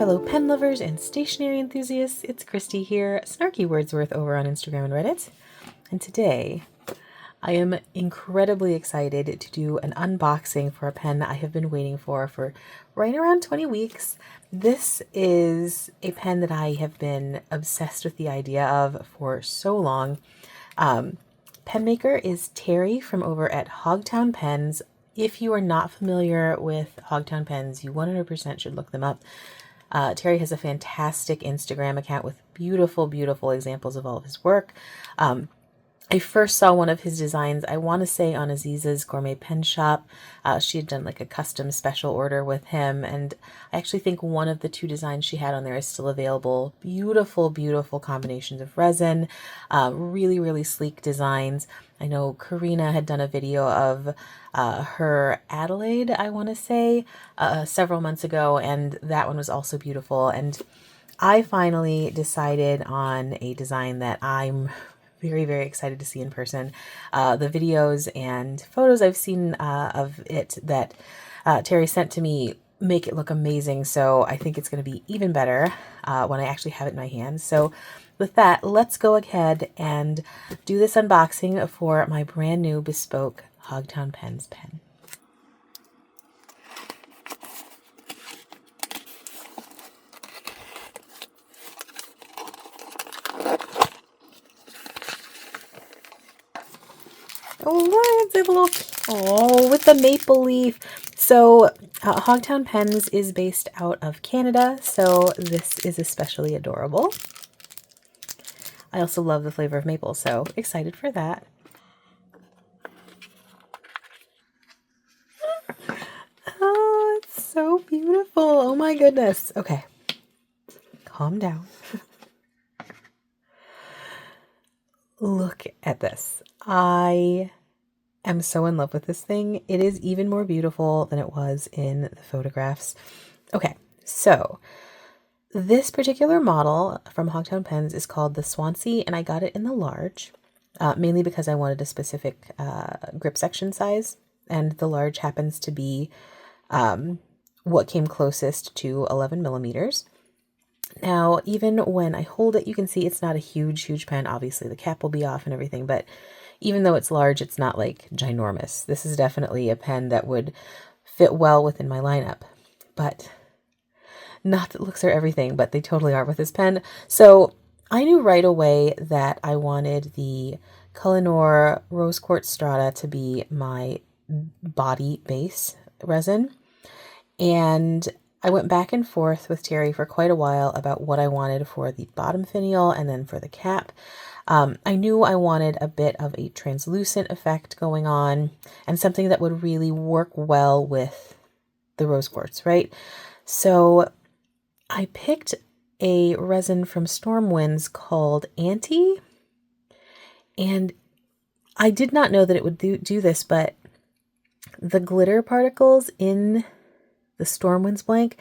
fellow pen lovers and stationery enthusiasts, it's Christy here, Snarky Wordsworth over on Instagram and Reddit. And today, I am incredibly excited to do an unboxing for a pen I have been waiting for right around 20 weeks. This is a pen that I have been obsessed with the idea of for so long. Pen maker is Terry from over at Hogtown Pens. If you are not familiar with Hogtown Pens, you 100% should look them up. Terry has a fantastic Instagram account with beautiful, beautiful examples of all of his work. I first saw one of his designs, I want to say on Aziza's Gourmet Pen Shop. She had done like a custom special order with him, and I actually think one of the two designs she had on there is still available. Beautiful, beautiful combinations of resin, really, really sleek designs. I know Karina had done a video of her Adelaide, I want to say, several months ago, and that one was also beautiful. And I finally decided on a design that I'm very, very excited to see in person. The videos and photos I've seen of it that Terry sent to me make it look amazing. So I think it's going to be even better when I actually have it in my hands. So with that, let's go ahead and do this unboxing for my brand new bespoke Hogtown Pens pen. Oh, look, it's a little, oh, with the maple leaf. So Hogtown Pens is based out of Canada, so this is especially adorable. I also love the flavor of maple, so excited for that. Oh, it's so beautiful. Oh my goodness. Okay, calm down. Look at this. I am so in love with this thing. It is even more beautiful than it was in the photographs. Okay, so this particular model from Hogtown Pens is called the Swansea, and I got it in the large, mainly because I wanted a specific grip section size, and the large happens to be what came closest to 11 millimeters. Now, even when I hold it, you can see it's not a huge, huge pen. Obviously, the cap will be off and everything, but even though it's large, it's not like ginormous. This is definitely a pen that would fit well within my lineup, but not that looks are everything, but they totally are with this pen. So I knew right away that I wanted the Cullinore Rose Quartz Strata to be my body base resin. And I went back and forth with Terry for quite a while about what I wanted for the bottom finial and then for the cap. I knew I wanted a bit of a translucent effect going on and something that would really work well with the rose quartz, right? So I picked a resin from Stormwinds called Ante, and I did not know that it would do this, but the glitter particles in the Stormwinds blank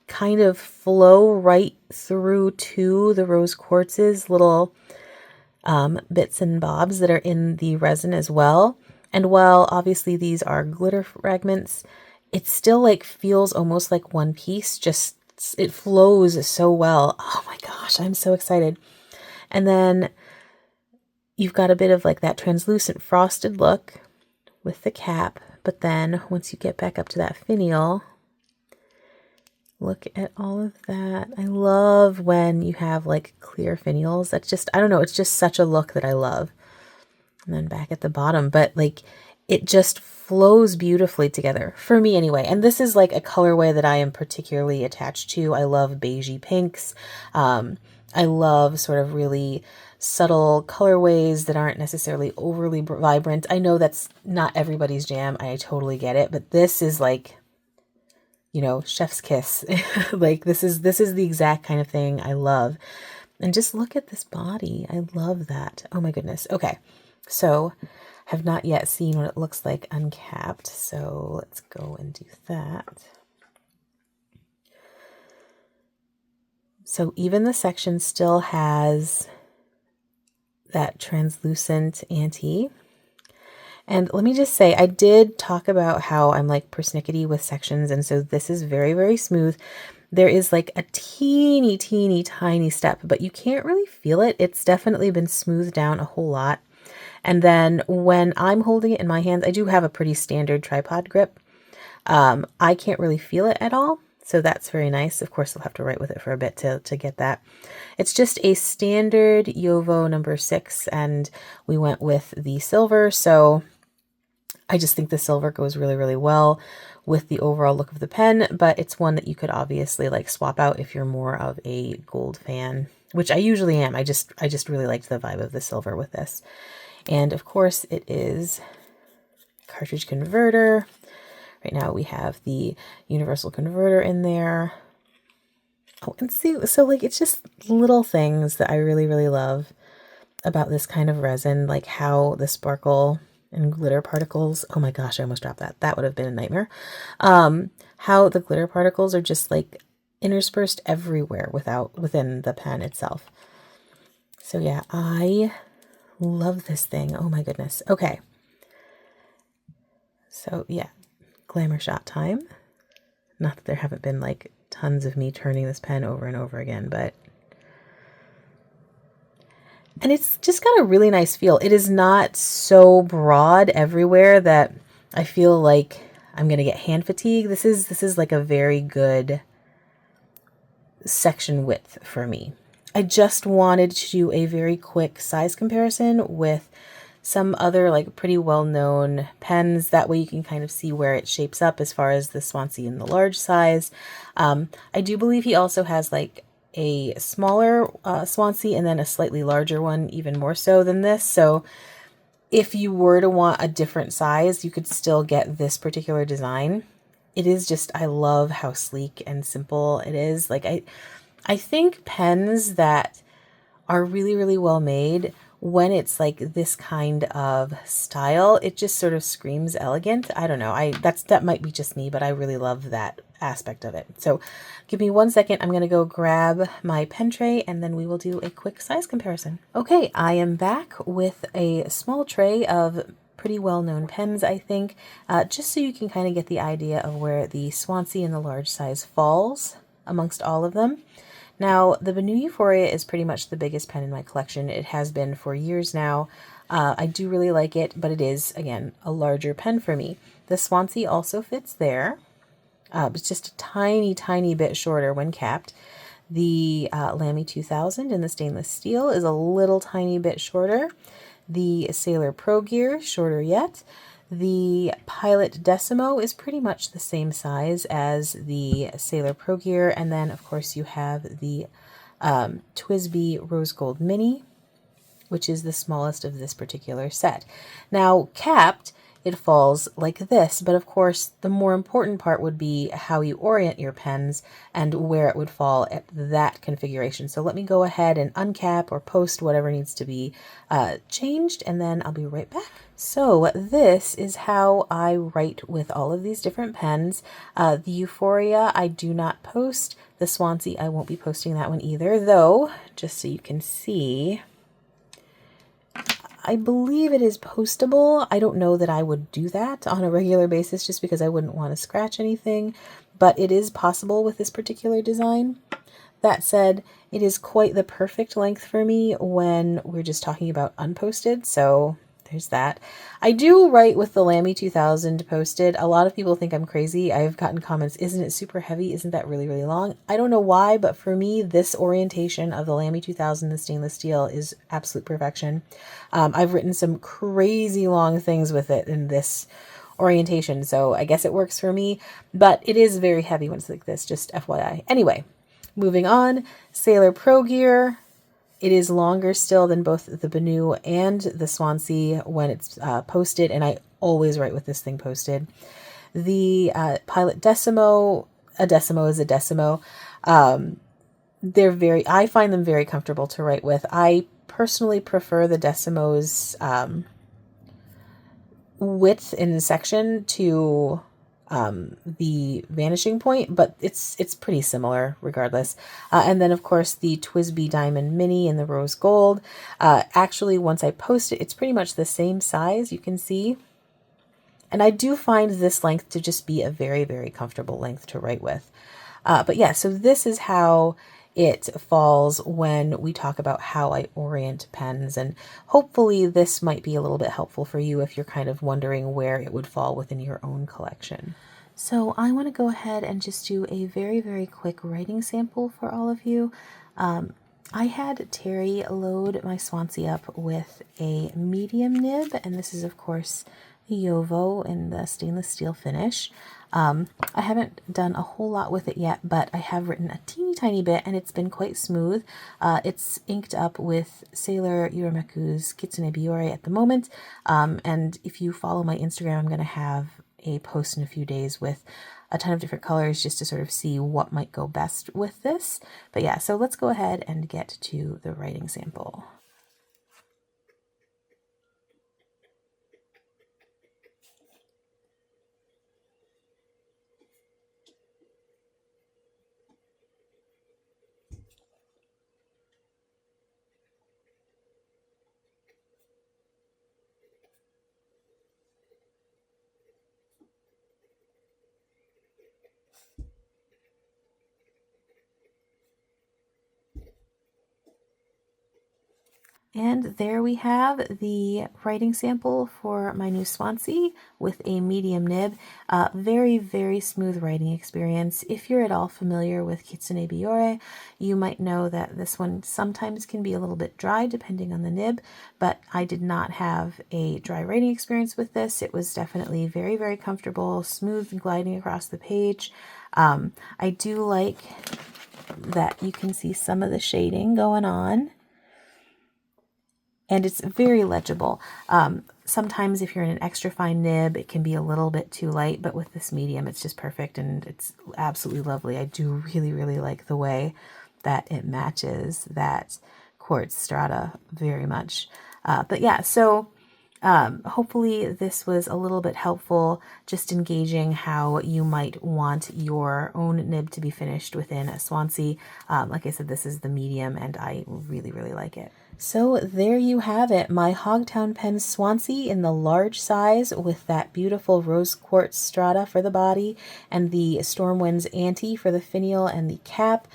kind of flow right through to the rose quartz's little bits and bobs that are in the resin as well. And while obviously these are glitter fragments, it still like feels almost like one piece. Just it flows so well. Oh my gosh, I'm so excited. And then you've got a bit of like that translucent frosted look with the cap, but then once you get back up to that finial, look at all of that. I love when you have like clear finials. That's just, I don't know, it's just such a look that I love. And then back at the bottom, but like it just flows beautifully together for me anyway. And this is like a colorway that I am particularly attached to. I love beigey pinks. I love sort of really subtle colorways that aren't necessarily overly vibrant. I know that's not everybody's jam. I totally get it, but this is like, you know, chef's kiss. Like this is the exact kind of thing I love. And just look at this body. I love that. Oh my goodness. Okay. So have not yet seen what it looks like uncapped. So let's go and do that. So even the section still has that translucent Ante. And let me just say, I did talk about how I'm like persnickety with sections, and so this is very, very smooth. there is like a teeny, teeny, tiny step, but you can't really feel it. It's definitely been smoothed down a whole lot. And then when I'm holding it in my hands, I do have a pretty standard tripod grip. I can't really feel it at all. So that's very nice. Of course, I'll have to write with it for a bit to get that. It's just a standard Yovo number 6, and we went with the silver. So I just think the silver goes really, really well with the overall look of the pen, but it's one that you could obviously like swap out if you're more of a gold fan, which I usually am. I just really liked the vibe of the silver with this. And of course it is cartridge converter. Right now we have the universal converter in there. Oh, and see, so like it's just little things that I really, really love about this kind of resin, like how the sparkle and glitter particles, oh my gosh, I almost dropped that. That would have been a nightmare. How the glitter particles are just like interspersed everywhere within the pen itself. So yeah, I love this thing. Oh my goodness. Okay. So yeah, glamour shot time. Not that there haven't been like tons of me turning this pen over and over again, but and it's just got a really nice feel. It is not so broad everywhere that I feel like I'm going to get hand fatigue. This is like a very good section width for me. I just wanted to do a very quick size comparison with some other like pretty well-known pens. That way you can kind of see where it shapes up as far as the Swansea in the large size. I do believe he also has like a smaller Swansea and then a slightly larger one, even more so than this. So if you were to want a different size, you could still get this particular design. It is just, I love how sleek and simple it is. Like I think pens that are really, really well made, when it's like this kind of style, it just sort of screams elegant. I don't know. That might be just me, but I really love that aspect of it. So give me 1 second. I'm going to go grab my pen tray and then we will do a quick size comparison. Okay, I am back with a small tray of pretty well-known pens, I think, just so you can kind of get the idea of where the Swansea in the large size falls amongst all of them. Now, the Benu Euphoria is pretty much the biggest pen in my collection. It has been for years now. I do really like it, but it is, again, a larger pen for me. The Swansea also fits there. It's just a tiny, tiny bit shorter when capped. The Lamy 2000 in the stainless steel is a little tiny bit shorter. The Sailor Pro Gear, shorter yet. The Pilot Decimo is pretty much the same size as the Sailor Pro Gear. And then, of course, you have the TWSBI Rose Gold Mini, which is the smallest of this particular set. Now, capped, it falls like this, but of course, the more important part would be how you orient your pens and where it would fall at that configuration. So let me go ahead and uncap or post whatever needs to be changed, and then I'll be right back. So this is how I write with all of these different pens. The Euphoria I do not post. The Swansea I won't be posting that one either, though, just so you can see, I believe it is postable. I don't know that I would do that on a regular basis just because I wouldn't want to scratch anything, but it is possible with this particular design. That said, it is quite the perfect length for me when we're just talking about unposted, so there's that. I do write with the Lamy 2000 posted. A lot of people think I'm crazy. I've gotten comments, isn't it super heavy? Isn't that really, really long? I don't know why, but for me, this orientation of the Lamy 2000, the stainless steel, is absolute perfection. I've written some crazy long things with it in this orientation, so I guess it works for me, but it is very heavy when it's like this, just FYI. Anyway, moving on, Sailor Pro Gear. It is longer still than both the Benu and the Swansea when it's posted, and I always write with this thing posted. The Pilot Decimo, a Decimo is a Decimo. I find them very comfortable to write with. I personally prefer the Decimo's width in section to the vanishing point, but it's pretty similar regardless. And then of course the TWSBI Diamond Mini in the rose gold. Actually, once I post it, it's pretty much the same size, you can see. And I do find this length to just be a very, very comfortable length to write with. But yeah, so this is how it falls when we talk about how I orient pens, and hopefully this might be a little bit helpful for you if you're kind of wondering where it would fall within your own collection. So I want to go ahead and just do a very, very quick writing sample for all of you. I had Terry load my Swansea up with a medium nib, and this is of course the Yovo in the stainless steel finish. I haven't done a whole lot with it yet, but I have written a teeny tiny bit and it's been quite smooth. It's inked up with Sailor Urameku's Kitsune Biore at the moment. And if you follow my Instagram, I'm going to have a post in a few days with a ton of different colors just to sort of see what might go best with this. But yeah, so let's go ahead and get to the writing sample. And there we have the writing sample for my new Swansea with a medium nib. Very, very smooth writing experience. If you're at all familiar with Kitsune Biore, you might know that this one sometimes can be a little bit dry depending on the nib, but I did not have a dry writing experience with this. It was definitely very, very comfortable, smooth gliding across the page. I do like that you can see some of the shading going on. And it's very legible. Sometimes if you're in an extra fine nib, it can be a little bit too light, but with this medium, it's just perfect and it's absolutely lovely. I do really, really like the way that it matches that Quartz Strata very much. But yeah, so hopefully this was a little bit helpful, just engaging how you might want your own nib to be finished within a Swansea. Like I said, this is the medium and I really, really like it. So there you have it, my Hogtown Pens Swansea in the large size with that beautiful rose quartz strata for the body and the Stormwinds Ante for the finial and the cap.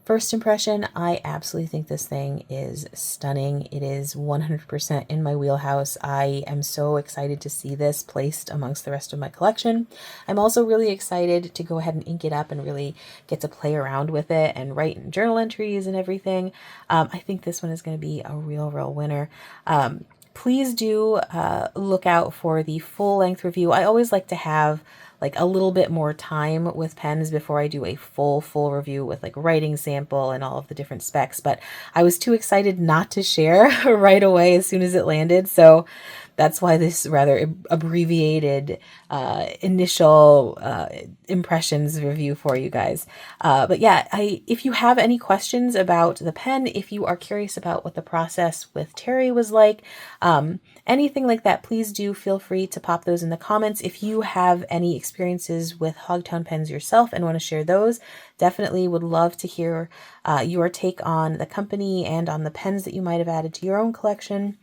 First impression, I absolutely think this thing is stunning. It is 100% in my wheelhouse. I am so excited to see this placed amongst the rest of my collection. I'm also really excited to go ahead and ink it up and really get to play around with it and write in journal entries and everything. I think this one is going to be a real winner. Please do look out for the full length review. I always like to have like a little bit more time with pens before I do a full review with like writing sample and all of the different specs, but I was too excited not to share right away as soon as it landed. So that's why this rather abbreviated initial impressions review for you guys. But yeah, if you have any questions about the pen, if you are curious about what the process with Terry was like, anything like that, please do feel free to pop those in the comments. If you have any experiences with Hogtown Pens yourself and want to share those, definitely would love to hear your take on the company and on the pens that you might have added to your own collection.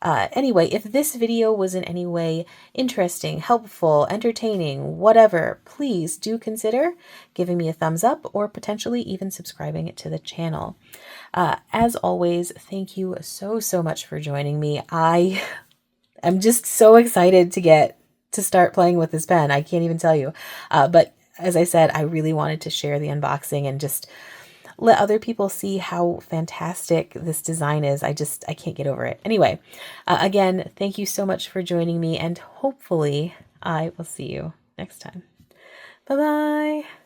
Anyway, if this video was in any way interesting, helpful, entertaining, whatever, please do consider giving me a thumbs up or potentially even subscribing to the channel. As always, thank you so much for joining me. I am just so excited to start playing with this pen. I can't even tell you. But as I said, I really wanted to share the unboxing and just let other people see how fantastic this design is. I can't get over it. Anyway, again, thank you so much for joining me, and hopefully I will see you next time. Bye-bye.